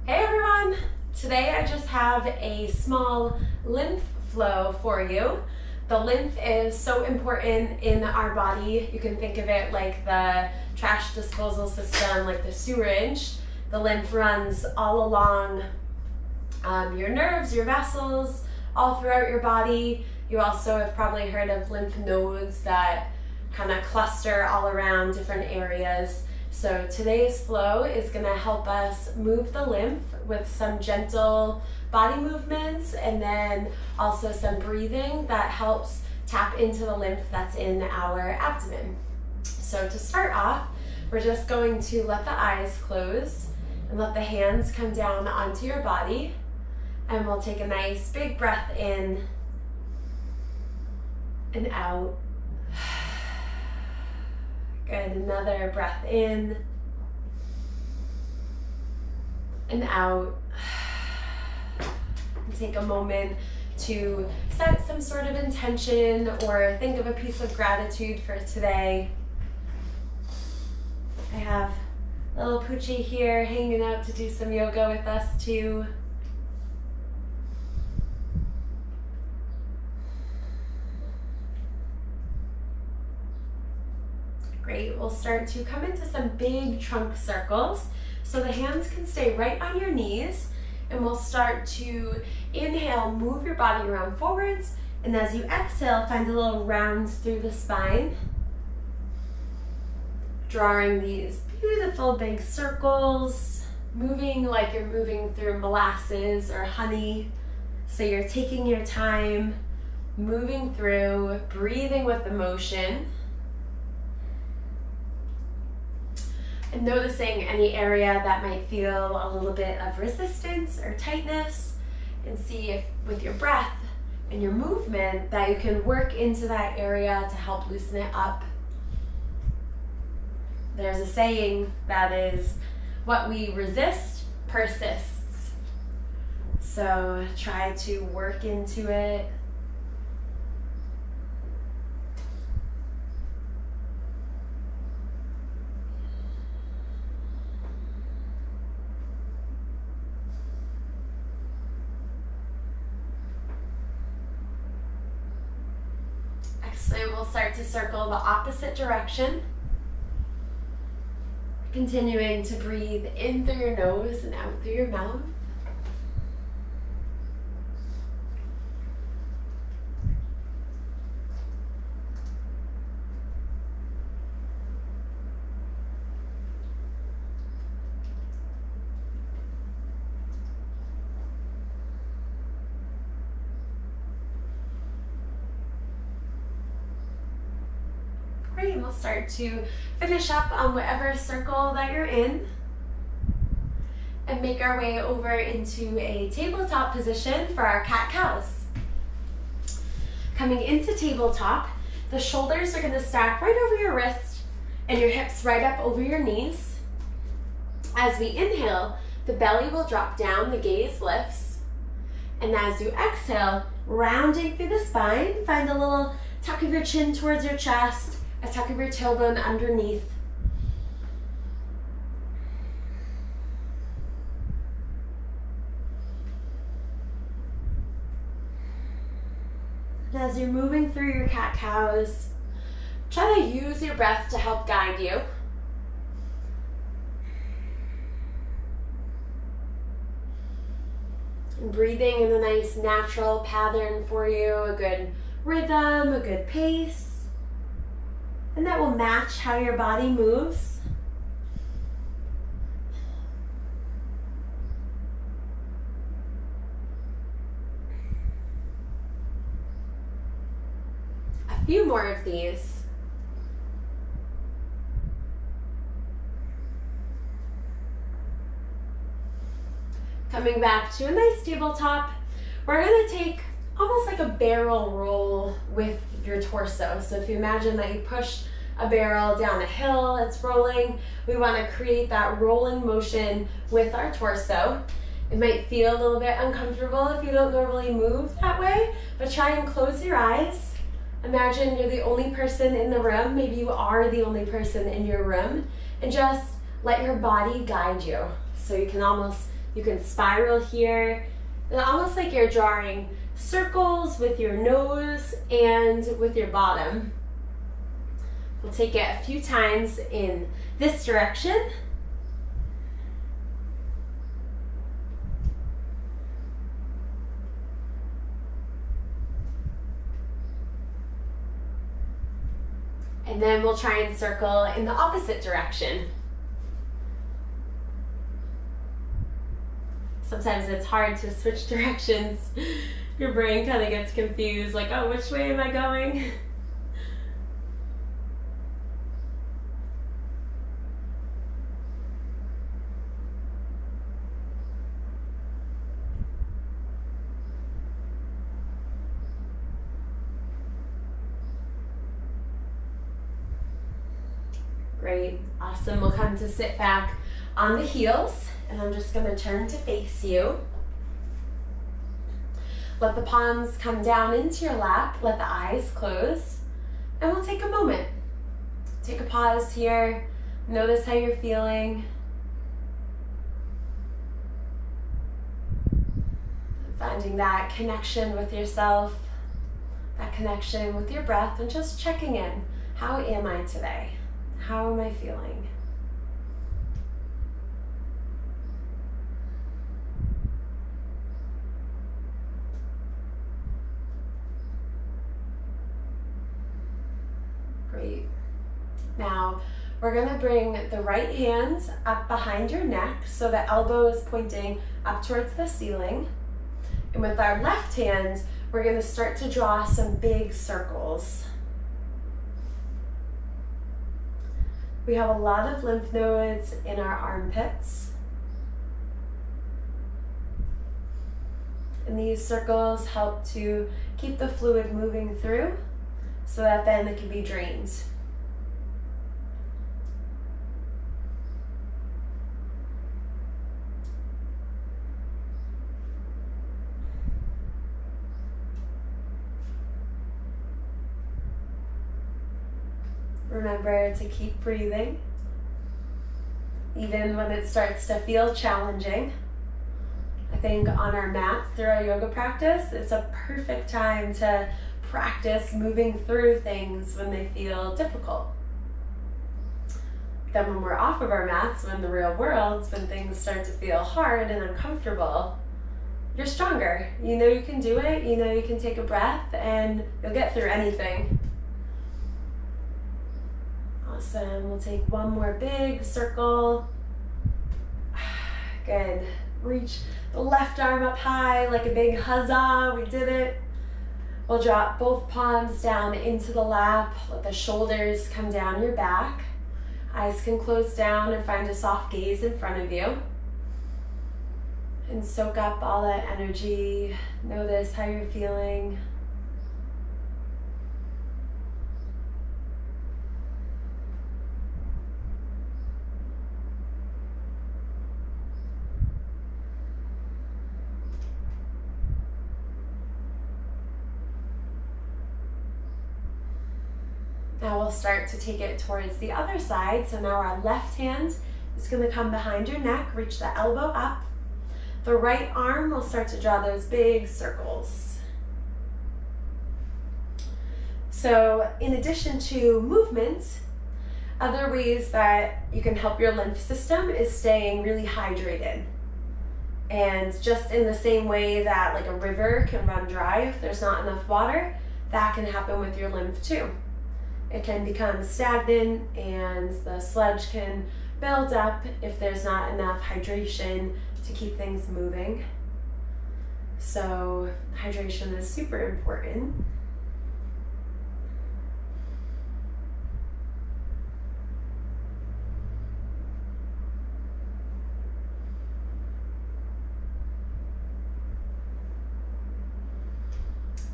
Hey everyone! Today I just have a small lymph flow for you. The lymph is so important in our body. You can think of it like the trash disposal system, like the sewerage. The lymph runs all along your nerves, your vessels, all throughout your body. You also have probably heard of lymph nodes that kind of cluster all around different areas. So today's flow is going to help us move the lymph with some gentle body movements and then also some breathing that helps tap into the lymph that's in our abdomen. So to start off, we're just going to let the eyes close and let the hands come down onto your body, and we'll take a nice big breath in and out. Good, another breath in and out. And take a moment to set some sort of intention or think of a piece of gratitude for today. I have little Poochie here hanging out to do some yoga with us too. Great, we'll start to come into some big trunk circles. So the hands can stay right on your knees, and we'll start to inhale, move your body around forwards, and as you exhale, find a little round through the spine. Drawing these beautiful big circles, moving like you're moving through molasses or honey. So you're taking your time, moving through, breathing with the motion. And noticing any area that might feel a little bit of resistance or tightness, and see if with your breath and your movement that you can work into that area to help loosen it up. There's a saying that is, what we resist persists. So try to work into it. Excellent. We'll start to circle the opposite direction. Continuing to breathe in through your nose and out through your mouth. Great, we'll start to finish up on whatever circle that you're in and make our way over into a tabletop position for our cat-cows. Coming into tabletop, the shoulders are going to stack right over your wrist and your hips right up over your knees. As we inhale, the belly will drop down, the gaze lifts, and as you exhale, rounding through the spine, find a little tuck of your chin towards your chest, a tuck of your tailbone underneath. And as you're moving through your cat-cows, try to use your breath to help guide you. And breathing in a nice natural pattern for you, a good rhythm, a good pace. And that will match how your body moves. A few more of these. Coming back to a nice tabletop, we're going to take almost like a barrel roll with your torso. So if you imagine that you push a barrel down a hill, it's rolling. We want to create that rolling motion with our torso. It might feel a little bit uncomfortable if you don't normally move that way, but try and close your eyes. Imagine you're the only person in the room. Maybe you are the only person in your room, and just let your body guide you. So you can almost You can spiral here, almost like you're drawing circles with your nose and with your bottom. We'll take it a few times in this direction. And then we'll try and circle in the opposite direction. Sometimes it's hard to switch directions. Your brain kind of gets confused, like, oh, which way am I going? Great, awesome. We'll come to sit back on the heels, and I'm just going to turn to face you. Let the palms come down into your lap, let the eyes close, and we'll take a moment. Take a pause here, notice how you're feeling. Finding that connection with yourself, that connection with your breath, and just checking in. How am I today? How am I feeling? Great. Now, we're going to bring the right hand up behind your neck so the elbow is pointing up towards the ceiling. And with our left hand, we're going to start to draw some big circles. We have a lot of lymph nodes in our armpits. And these circles help to keep the fluid moving through so that then it can be drained. Remember to keep breathing, even when it starts to feel challenging. I think on our mats through our yoga practice, it's a perfect time to practice moving through things when they feel difficult. Then when we're off of our mats, when the real world, when things start to feel hard and uncomfortable, you're stronger. You know you can do it, you know you can take a breath, and you'll get through anything. Awesome. We'll take one more big circle. Good. Reach the left arm up high like a big huzzah. We did it. We'll drop both palms down into the lap. Let the shoulders come down your back. Eyes can close down and find a soft gaze in front of you. And soak up all that energy. Notice how you're feeling. Now we'll start to take it towards the other side. So now our left hand is going to come behind your neck, reach the elbow up. The right arm will start to draw those big circles. So in addition to movement, other ways that you can help your lymph system is staying really hydrated. And just in the same way that like a river can run dry if there's not enough water, that can happen with your lymph too. It can become stagnant and the sludge can build up if there's not enough hydration to keep things moving. So hydration is super important.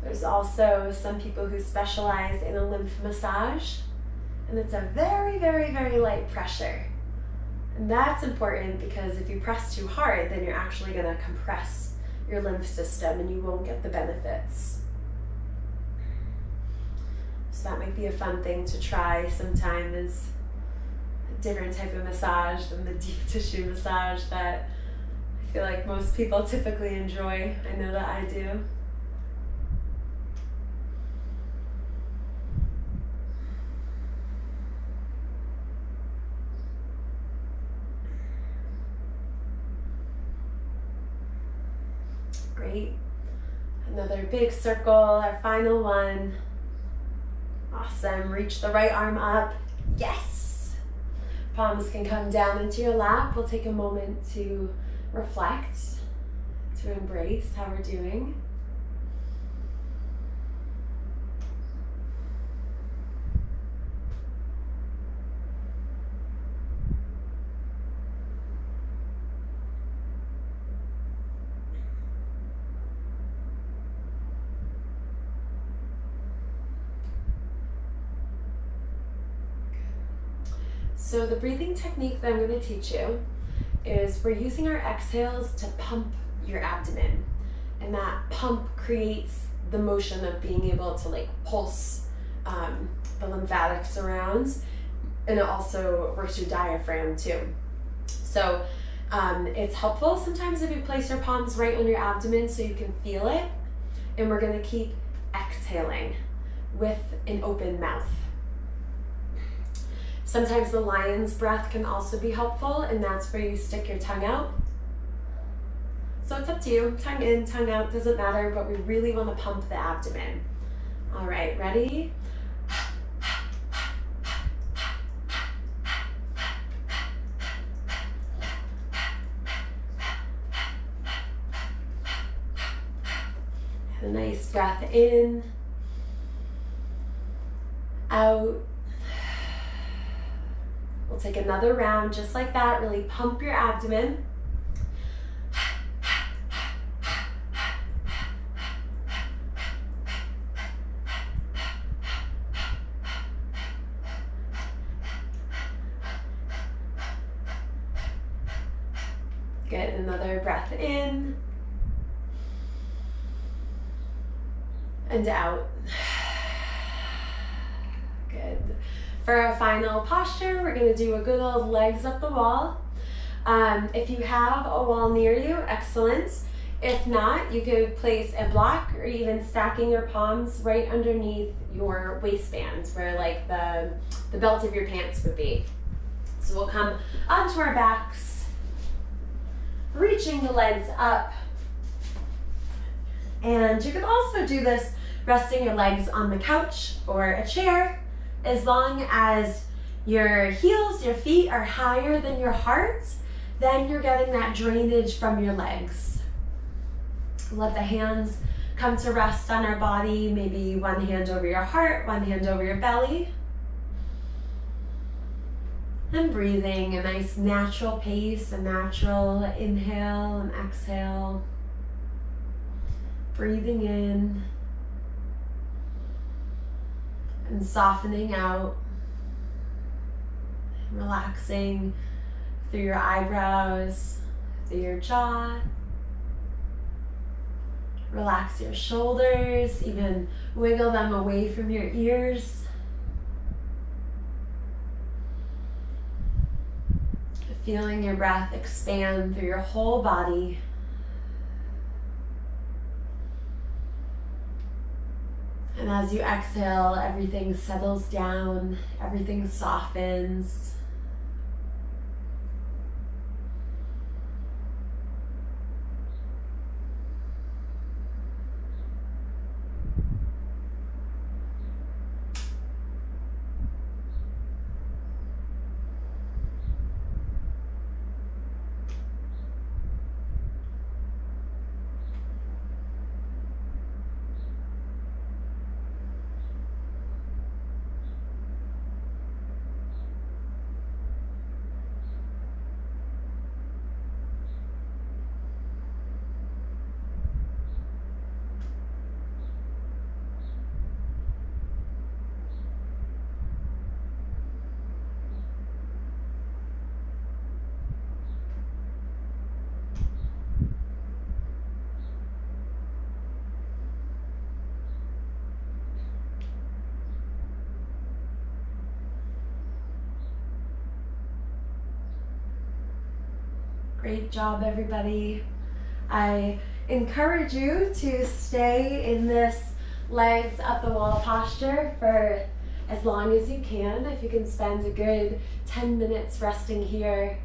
There's also some people who specialize in a lymph massage, and it's a very, very, very light pressure. And that's important because if you press too hard, then you're actually going to compress your lymph system and you won't get the benefits. So that might be a fun thing to try sometime, is a different type of massage than the deep tissue massage that I I feel like most people typically enjoy. I know that I do. Great. Another big circle, our final one. Awesome. Reach the right arm up. Yes. Palms can come down into your lap. We'll take a moment to reflect, to embrace how we're doing. So the breathing technique that I'm going to teach you is we're using our exhales to pump your abdomen. And that pump creates the motion of being able to like pulse the lymphatics around. And it also works your diaphragm too. So it's helpful sometimes if you place your palms right on your abdomen so you can feel it. And we're going to keep exhaling with an open mouth. Sometimes the lion's breath can also be helpful, and that's where you stick your tongue out. So it's up to you, tongue in, tongue out, doesn't matter, but we really want to pump the abdomen. All right, ready? And a nice breath in, out. We'll take another round just like that. Really pump your abdomen. Good, another breath in and out. Good. For our final posture, we're going to do a good old legs up the wall. If you have a wall near you, excellent. If not, you could place a block or even stacking your palms right underneath your waistband where like the belt of your pants would be. So we'll come onto our backs, reaching the legs up. And you can also do this resting your legs on the couch or a chair. As long as your heels, your feet are higher than your heart, then you're getting that drainage from your legs. Let the hands come to rest on our body, maybe one hand over your heart, one hand over your belly. And breathing a nice natural pace, a natural inhale and exhale. Breathing in. And softening out, relaxing through your eyebrows, through your jaw. Relax your shoulders, even wiggle them away from your ears. Feeling your breath expand through your whole body. And as you exhale, everything settles down, everything softens. Great job, everybody. I encourage you to stay in this legs up the wall posture for as long as you can. If you can spend a good 10 minutes resting here,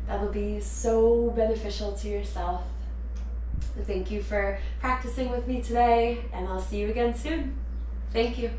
that'll be so beneficial to yourself. Thank you for practicing with me today, and I'll see you again soon. Thank you.